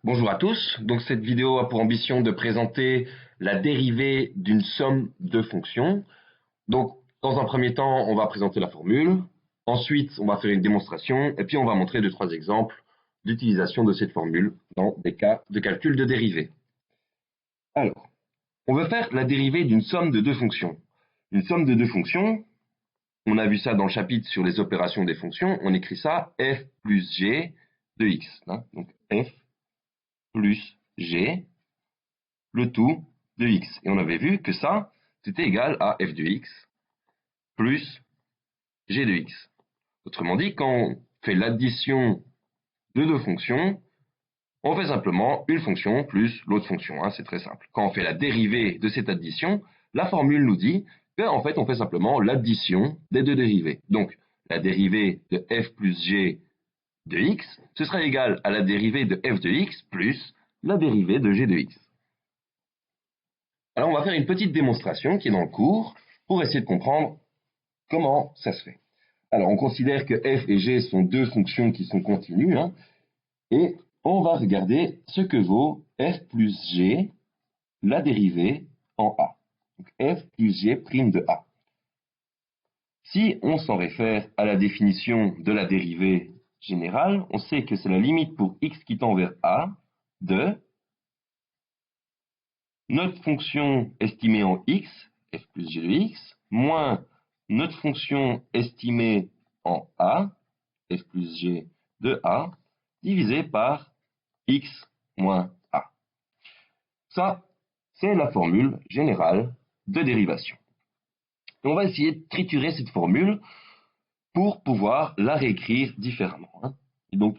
Bonjour à tous, donc cette vidéo a pour ambition de présenter la dérivée d'une somme de fonctions. Donc dans un premier temps, on va présenter la formule, ensuite on va faire une démonstration, et puis on va montrer 2-3 exemples d'utilisation de cette formule dans des cas de calcul de dérivée. Alors, on veut faire la dérivée d'une somme de deux fonctions. Une somme de deux fonctions, on a vu ça dans le chapitre sur les opérations des fonctions, on écrit ça f plus g de x. Donc f plus g, le tout de x. Et on avait vu que ça, c'était égal à f de x plus g de x. Autrement dit, quand on fait l'addition de deux fonctions, on fait simplement une fonction plus l'autre fonction. C'est très simple. Quand on fait la dérivée de cette addition, la formule nous dit qu'en fait, on fait simplement l'addition des deux dérivées. Donc, la dérivée de f plus g de x, ce sera égal à la dérivée de f de x plus la dérivée de g de x. Alors, on va faire une petite démonstration qui est dans le cours pour essayer de comprendre comment ça se fait. Alors, on considère que f et g sont deux fonctions qui sont continues, et on va regarder ce que vaut f plus g, la dérivée en a. Donc, f plus g prime de a. Si on s'en réfère à la définition de la dérivée générale, on sait que c'est la limite pour x qui tend vers a de notre fonction estimée en x, f plus g de x, moins notre fonction estimée en a, f plus g de a, divisé par x moins a. Ça, c'est la formule générale de dérivation. Et on va essayer de triturer cette formule pour pouvoir la réécrire différemment. Et donc,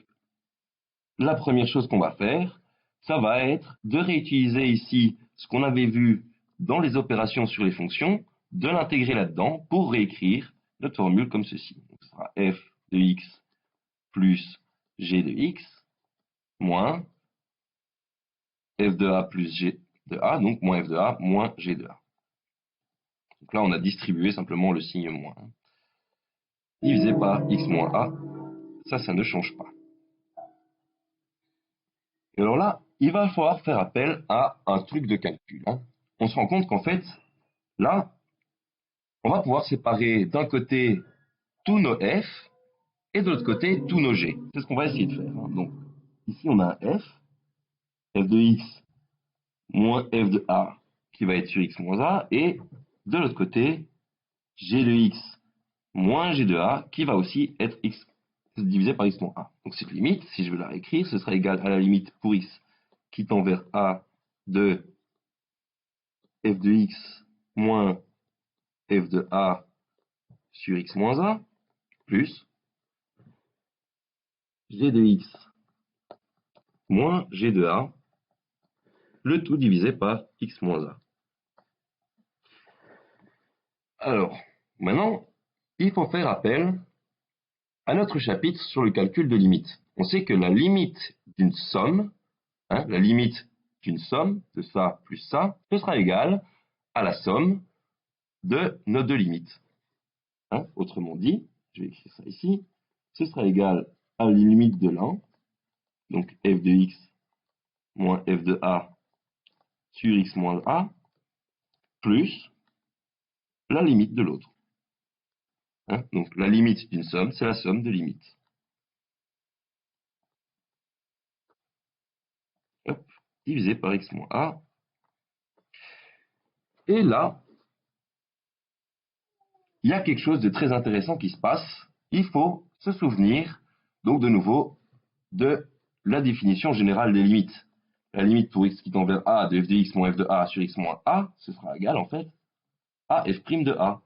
la première chose qu'on va faire, ça va être de réutiliser ici ce qu'on avait vu dans les opérations sur les fonctions, de l'intégrer là-dedans pour réécrire notre formule comme ceci. Donc, ce sera f de x plus g de x moins f de a plus g de a, donc moins f de a moins g de a. Donc là, on a distribué simplement le signe moins. Divisé par x moins a, ça ne change pas. Et alors là, il va falloir faire appel à un truc de calcul. On se rend compte qu'en fait, là, on va pouvoir séparer d'un côté tous nos f et de l'autre côté tous nos g. C'est ce qu'on va essayer de faire. Donc, ici, on a un f de x moins f de a qui va être sur x moins a, et de l'autre côté, g de x moins g de a qui va aussi être x divisé par x moins a. Donc cette limite, si je veux la réécrire, ce sera égal à la limite pour x qui tend vers a de f de x moins f de a sur x moins a, plus g de x moins g de a, le tout divisé par x moins a. Alors, maintenant, il faut faire appel à notre chapitre sur le calcul de limite. On sait que la limite d'une somme, la limite d'une somme de ça plus ça, ce sera égal à la somme de nos deux limites. Autrement dit, je vais écrire ça ici, ce sera égal à la limite de l'un, donc f de x moins f de a sur x moins a, plus la limite de l'autre. Donc la limite d'une somme, c'est la somme de limites. Hop, divisé par x moins a. Et là, il y a quelque chose de très intéressant qui se passe. Il faut se souvenir, donc de nouveau, de la définition générale des limites. La limite pour x qui tend vers a de f de x moins f de a sur x moins a, ce sera égal en fait à f' de a,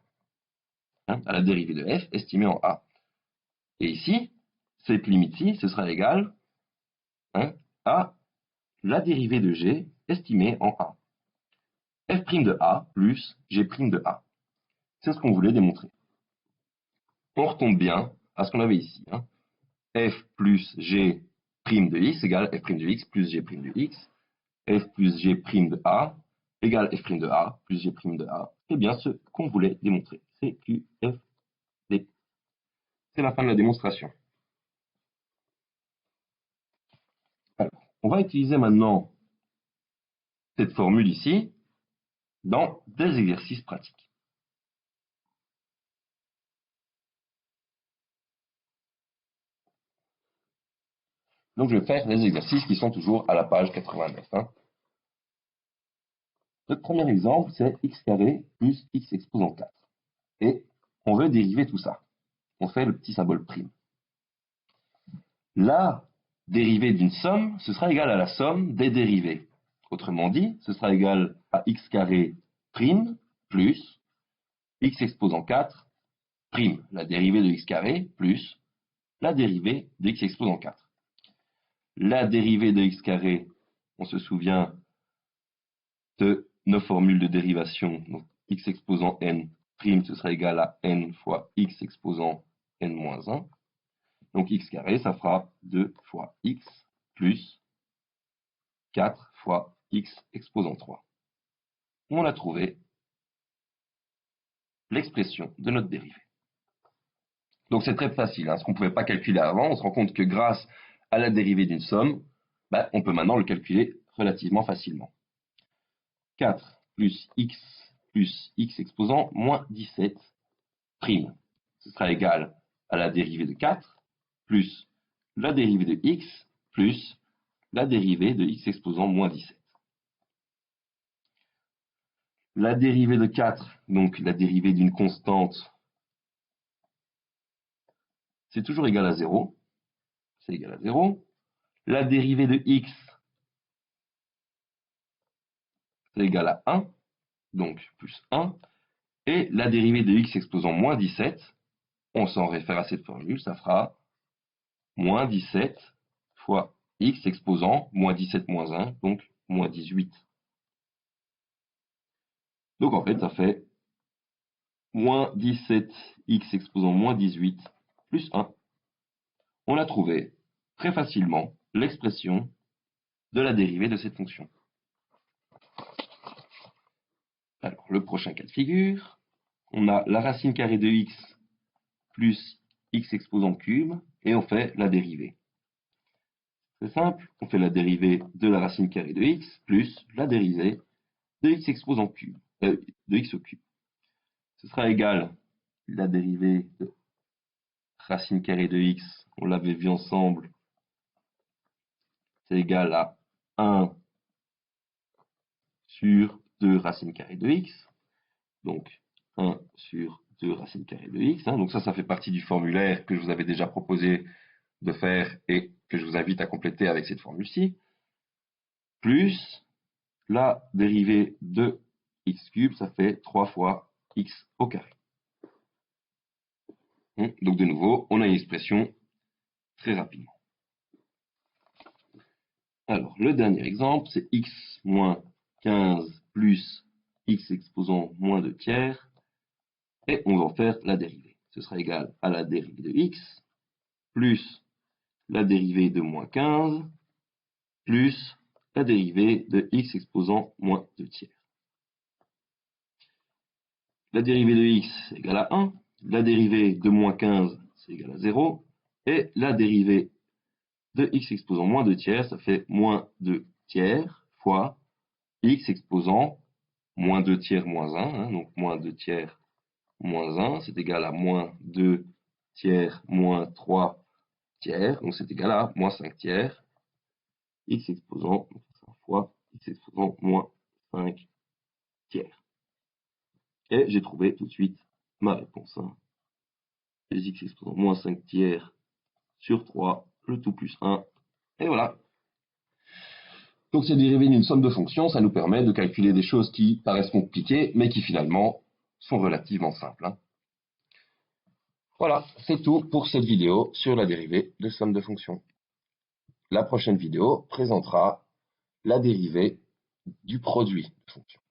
à la dérivée de f estimée en a. Et ici, cette limite-ci, ce sera égal à la dérivée de g estimée en a. f' de a plus g' de a. C'est ce qu'on voulait démontrer. On retombe bien à ce qu'on avait ici. F plus g' de x égale f' de x plus g' de x. F plus g' de a égale f' de a plus g' de a. C'est bien ce qu'on voulait démontrer. C'est QFD. C'est la fin de la démonstration. Alors, On va utiliser maintenant cette formule ici dans des exercices pratiques. Donc, je vais faire les exercices qui sont toujours à la page 89. Le premier exemple, c'est x carré plus x exposant 4. Et on veut dériver tout ça. On fait le petit symbole prime. La dérivée d'une somme, ce sera égal à la somme des dérivées. Autrement dit, ce sera égal à x carré prime plus x exposant 4 prime, la dérivée de x carré plus la dérivée de x exposant 4. La dérivée de x carré, on se souvient de nos formules de dérivation. Donc, x exposant n prime, ce sera égal à n fois x exposant n moins 1. Donc x carré, ça fera 2 fois x plus 4 fois x exposant 3. On a trouvé l'expression de notre dérivée. Donc c'est très facile, ce qu'on ne pouvait pas calculer avant. On se rend compte que grâce à la dérivée d'une somme, on peut maintenant le calculer relativement facilement. 4 plus x exposant moins 17 prime. Ce sera égal à la dérivée de 4 plus la dérivée de x plus la dérivée de x exposant moins 17. La dérivée de 4, donc la dérivée d'une constante, c'est toujours égal à 0. C'est égal à 0. La dérivée de x, c'est égal à 1, donc plus 1. Et la dérivée de x exposant moins 17, on s'en réfère à cette formule, ça fera moins 17 fois x exposant moins 17 moins 1, donc moins 18. Donc en fait, ça fait moins 17x exposant moins 18 plus 1. On a trouvé très facilement l'expression de la dérivée de cette fonction. Alors, le prochain cas de figure, on a la racine carrée de x plus x exposant cube, et on fait la dérivée. C'est simple, on fait la dérivée de la racine carrée de x plus la dérivée de x exposant cube, de x au cube. Ce sera égal, la dérivée de racine carrée de x, on l'avait vu ensemble, c'est égal à 1 sur 2 racine carrée de x. Donc 1 sur 2 racine carrée de x. Donc ça fait partie du formulaire que je vous avais déjà proposé de faire et que je vous invite à compléter avec cette formule-ci. Plus la dérivée de x cube, ça fait 3 fois x au carré. Donc de nouveau, on a une expression très rapidement. Alors, le dernier exemple, c'est x moins 15 plus x exposant moins 2 tiers. Et on va en faire la dérivée. Ce sera égal à la dérivée de x plus la dérivée de moins 15 plus la dérivée de x exposant moins 2 tiers. La dérivée de x est égale à 1, la dérivée de moins 15 c'est égal à 0, et la dérivée de x exposant moins 2 tiers, ça fait moins 2 tiers fois x exposant moins 2 tiers moins 1, donc moins 2 tiers moins 1, c'est égal à moins 2 tiers moins 3 tiers, donc c'est égal à moins 5 tiers, x exposant fois x exposant moins 5 tiers. Et j'ai trouvé tout de suite ma réponse. Les x exposant moins 5 tiers sur 3, le tout plus 1, et voilà. Donc cette dérivée d'une somme de fonctions, ça nous permet de calculer des choses qui paraissent compliquées, mais qui finalement sont relativement simples. Voilà, c'est tout pour cette vidéo sur la dérivée de somme de fonctions. La prochaine vidéo présentera la dérivée du produit de fonctions.